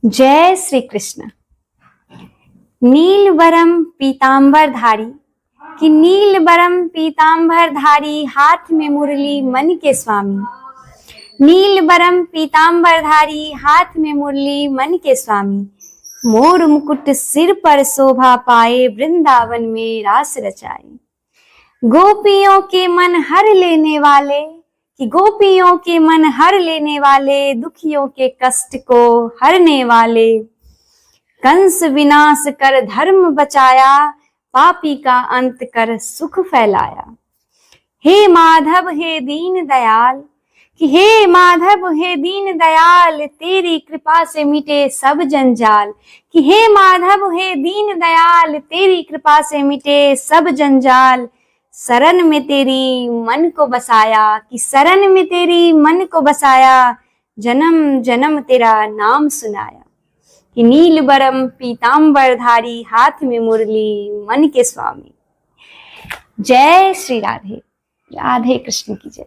जय श्री कृष्ण। नीलबरम पीतांबर धारी कि नीलबरम पीतांबर धारी, हाथ में मुरली मन के स्वामी। नीलबरम पीतांबर धारी, हाथ में मुरली मन के स्वामी। मोर मुकुट सिर पर शोभा पाए, वृंदावन में रास रचाए। गोपियों के मन हर लेने वाले कि गोपियों के मन हर लेने वाले, दुखियों के कष्ट को हरने वाले। कंस विनाश कर धर्म बचाया, पापी का अंत कर सुख फैलाया। हे माधव हे दीन दयाल कि हे माधव हे दीन दयाल, तेरी कृपा से मिटे सब जंजाल। कि हे माधव हे दीन दयाल, तेरी कृपा से मिटे सब जंजाल। शरण में तेरी मन को बसाया कि शरण में तेरी मन को बसाया, जन्म जन्म तेरा नाम सुनाया। कि नीलबरम पीतांबर धारी, हाथ में मुरली मन के स्वामी। जय श्री राधे। राधे कृष्ण की जय।